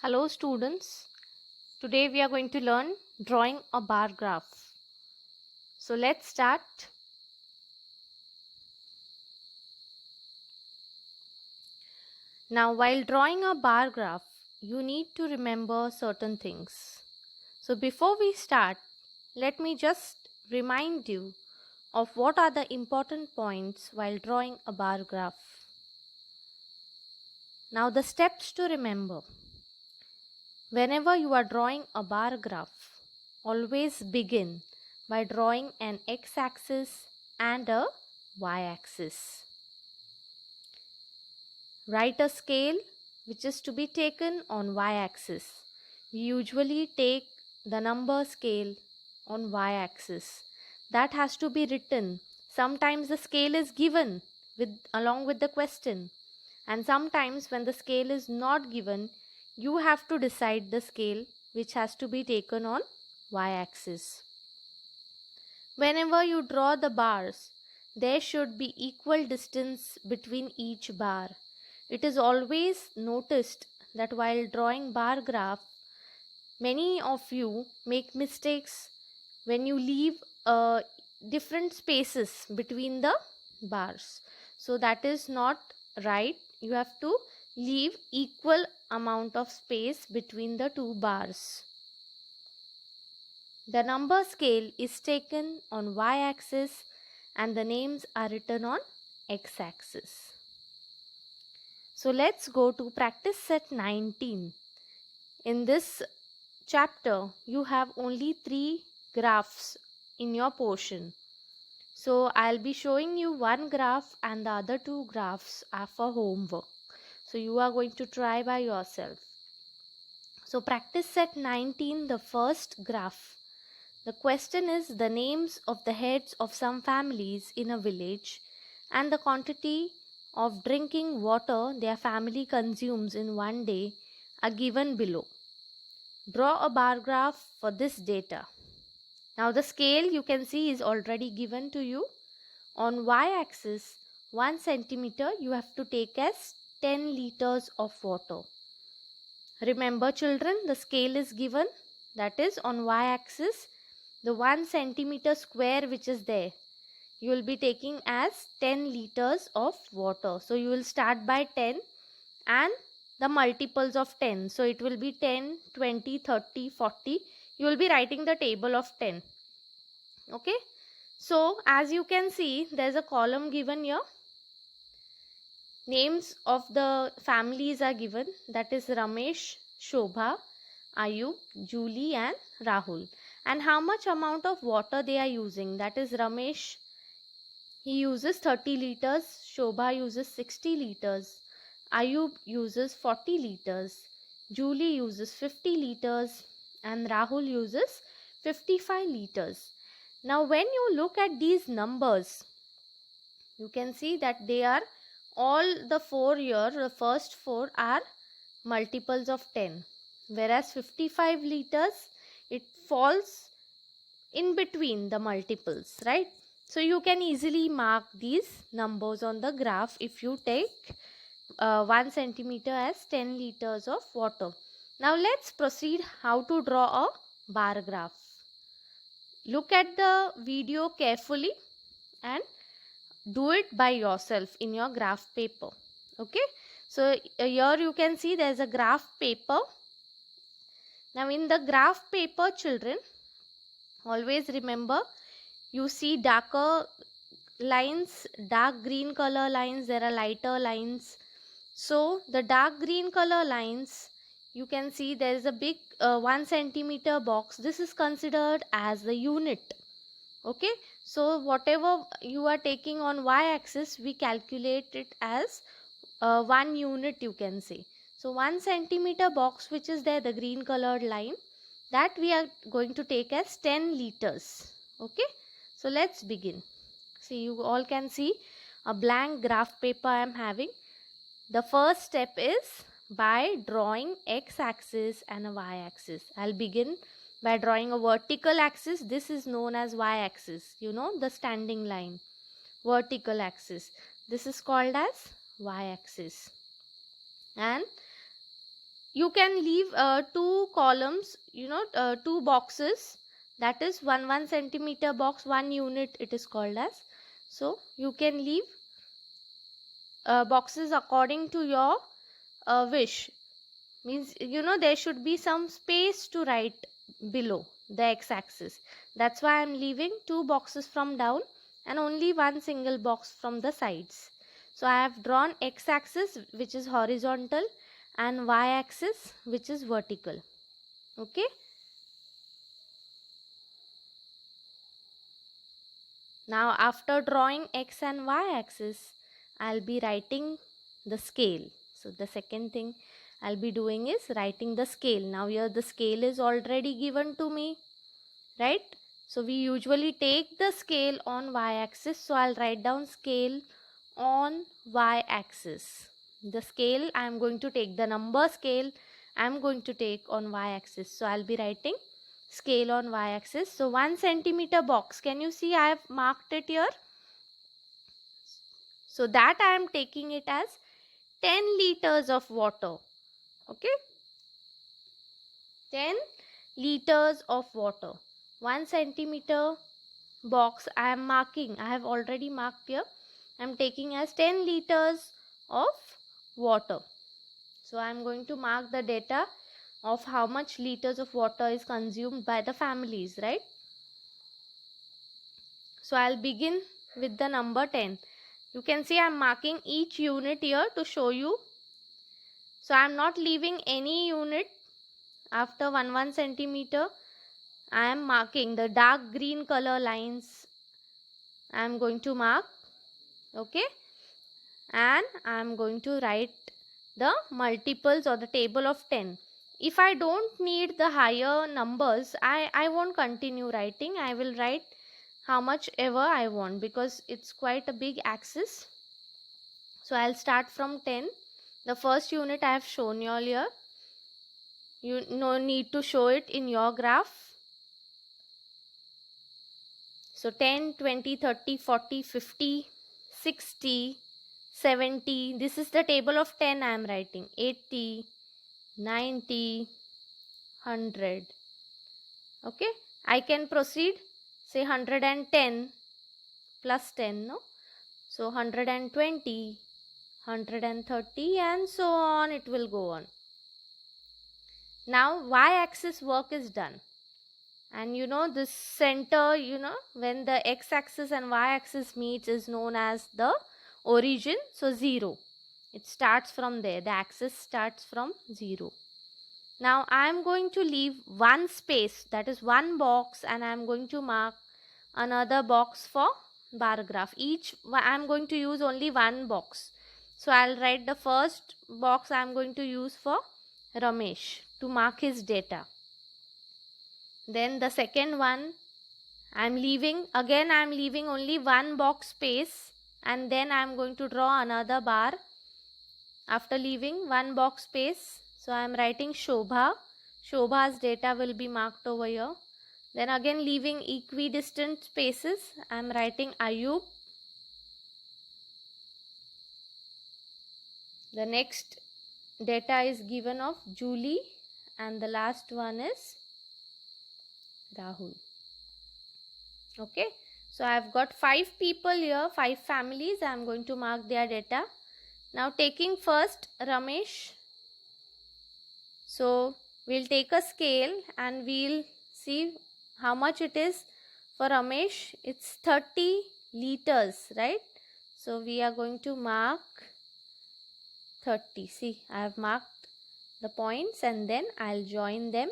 Hello students, today we are going to learn drawing a bar graph. So let's start. Now while drawing a bar graph, you need to remember certain things. So before we start, let me just remind you of what are the important points while drawing a bar graph. Now the steps to remember. Whenever you are drawing a bar graph, always begin by drawing an x-axis and a y-axis. Write a scale which is to be taken on y-axis. We usually take the number scale on y-axis. That has to be written. Sometimes the scale is given along with the question, and sometimes when the scale is not given, you have to decide the scale which has to be taken on y-axis. Whenever you draw the bars, there should be equal distance between each bar. It is always noticed that while drawing bar graph, many of you make mistakes when you leave different spaces between the bars. So that is not right. You have to leave equal amount of space between the two bars. The number scale is taken on y-axis and the names are written on x-axis. So let's go to practice set 19. In this chapter, you have only 3 graphs in your portion. So I'll be showing you one graph and the other 2 graphs are for homework. So you are going to try by yourself. So practice set 19, the first graph. The question is the names of the heads of some families in a village and the quantity of drinking water their family consumes in one day are given below. Draw a bar graph for this data. Now the scale you can see is already given to you. On y-axis, 1 centimeter you have to take as 10 liters of water. Remember children, the scale is given, that is on y-axis, the 1 centimeter square which is there, you will be taking as 10 liters of water. So you will start by 10 and the multiples of 10. So it will be 10, 20, 30, 40. You will be writing the table of 10. Okay. So as you can see, there is a column given here. Names of the families are given, that is Ramesh, Shobha, Ayub, Julie and Rahul. And how much amount of water they are using, that is Ramesh, he uses 30 liters, Shobha uses 60 liters, Ayub uses 40 liters, Julie uses 50 liters and Rahul uses 55 liters. Now when you look at these numbers, you can see that they are all the 4 here, the first 4 are multiples of 10, whereas 55 liters, it falls in between the multiples, right? So you can easily mark these numbers on the graph if you take 1 centimeter as 10 liters of water. Now let's proceed how to draw a bar graph. Look at the video carefully and do it by yourself in your graph paper. Okay, so here you can see there is a graph paper. Now in the graph paper, children, always remember, you see darker lines, dark green color lines, there are lighter lines. So the dark green color lines, you can see there is a big 1 centimeter box. This is considered as the unit. Okay, so whatever you are taking on y-axis, we calculate it as 1 unit, you can say. So 1 centimeter box which is there, the green colored line, that we are going to take as 10 liters. Okay, so let's begin. See, you all can see a blank graph paper I am having. The first step is by drawing x-axis and a y-axis. I'll begin by drawing a vertical axis. This is known as y-axis. You know, the standing line. Vertical axis. This is called as y-axis. And you can leave two columns, two boxes, that is 1 centimeter box, 1 unit it is called as. So you can leave boxes according to your wish. Means there should be some space to write below the x-axis. That's why I'm leaving two boxes from down and only one single box from the sides. So I have drawn x-axis which is horizontal and y-axis which is vertical. Okay. Now after drawing x and y-axis, I'll be writing the scale. So the second thing I'll be doing is writing the scale. Now here the scale is already given to me, right? So we usually take the scale on y-axis. So I'll write down scale on y-axis. The scale I am going to take, the number scale I am going to take on y-axis. So I'll be writing scale on y-axis. So 1 centimeter box, can you see I have marked it here? So that I am taking it as 10 liters of water. Okay, 10 liters of water. 1 centimeter box I am marking, I have already marked here, I am taking as 10 liters of water. So I am going to mark the data of how much liters of water is consumed by the families, right? So I'll begin with the number 10. You can see I'm marking each unit here to show you. So I'm not leaving any unit after 1 centimeter. I am marking the dark green color lines. I am going to mark. Okay. And I am going to write the multiples or the table of 10. If I don't need the higher numbers, I won't continue writing. I will write how much ever I want because it's quite a big axis. So I'll start from 10. The first unit I have shown you earlier. You no need to show it in your graph. So 10, 20, 30, 40, 50, 60, 70. This is the table of 10 I am writing. 80, 90, 100. Okay. I can proceed. Say 110 plus 10. No. So 120, 130 and so on. It will go on. Now y-axis work is done. And this center, when the x-axis and y-axis meets is known as the origin. So 0. It starts from there. The axis starts from 0. Now I am going to leave one space, that is one box, and I am going to mark another box for bar graph. I am going to use only one box. So I'll write the first box I am going to use for Ramesh to mark his data. Then the second one I am leaving only one box space, and then I am going to draw another bar after leaving one box space. So I am writing Shobha. Shobha's data will be marked over here. Then again leaving equidistant spaces, I am writing Ayub. The next data is given of Julie, and the last one is Rahul. Okay, so I have got 5 people here, 5 families. I am going to mark their data. Now taking first Ramesh. So we'll take a scale and we'll see how much it is for Ramesh. It's 30 liters, right? So we are going to mark 30. See, I have marked the points and then I'll join them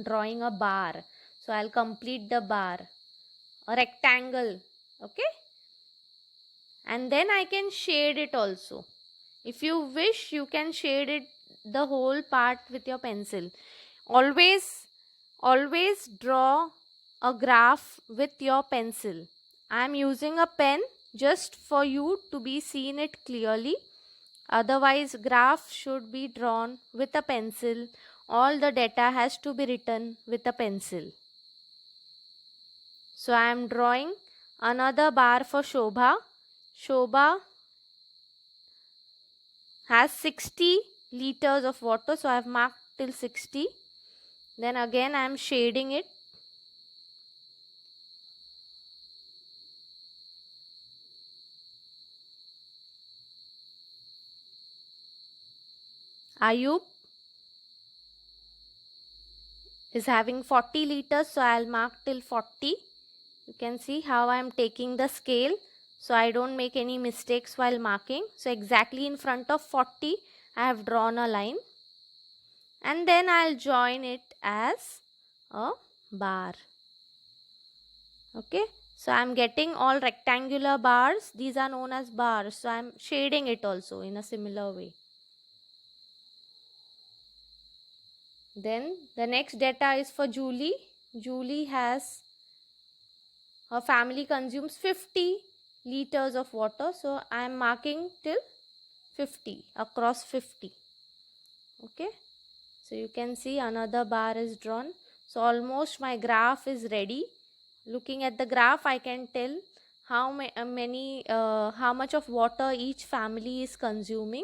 drawing a bar. So I'll complete the bar, a rectangle. Okay, and then I can shade it also. If you wish, you can shade it the whole part with your pencil. Always draw a graph with your pencil. I am using a pen just for you to be seen it clearly. Otherwise, graph should be drawn with a pencil. All the data has to be written with a pencil. So I am drawing another bar for Shobha. Shobha has 60 liters of water. So I have marked till 60. Then again I am shading it. Ayub is having 40 liters, so I'll mark till 40. You can see how I am taking the scale, so I don't make any mistakes while marking. So exactly in front of 40 I have drawn a line, and then I'll join it as a bar. Okay, so I'm getting all rectangular bars. These are known as bars, so I'm shading it also in a similar way. Then the next data is for Julie. Julie has, her family consumes 50 liters of water, so I am marking till 50, across 50. Okay, so you can see another bar is drawn. So almost my graph is ready. Looking at the graph, I can tell how how much of water each family is consuming.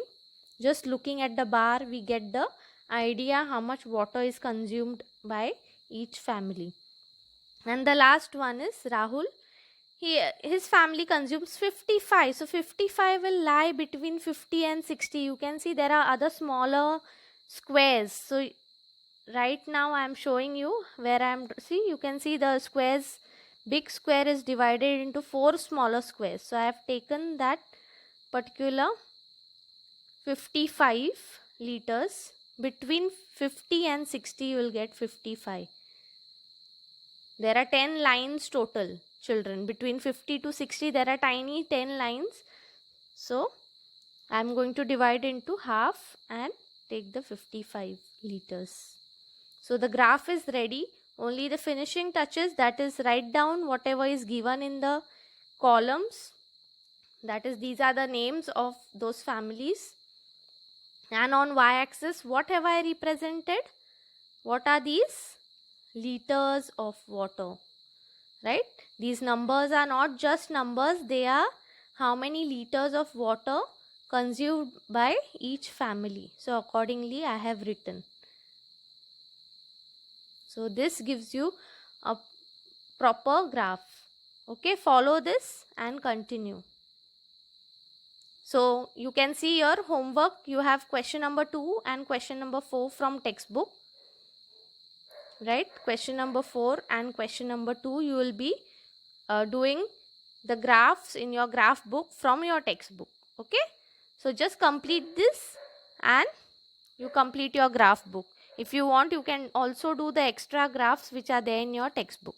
Just looking at the bar, we get the idea how much water is consumed by each family. And the last one is Rahul. His family consumes 55. So 55 will lie between 50 and 60. You can see there are other smaller squares. So right now I am showing you where I am. See, you can see the squares. Big square is divided into 4 smaller squares. So I have taken that particular 55 liters. Between 50 and 60 you will get 55. There are 10 lines total, children. Between 50 to 60 there are tiny 10 lines. So I am going to divide into half and take the 55 liters. So the graph is ready. Only the finishing touches, that is write down whatever is given in the columns. That is, these are the names of those families. And on y-axis, what have I represented? What are these? Liters of water, right? These numbers are not just numbers, they are how many liters of water consumed by each family. So accordingly I have written. So this gives you a proper graph. Okay, follow this and continue. So you can see your homework. You have question number 2 and question number 4 from textbook. Right? Question number 4 and question number 2 you will be doing the graphs in your graph book from your textbook. Okay? So just complete this and you complete your graph book. If you want, you can also do the extra graphs which are there in your textbook.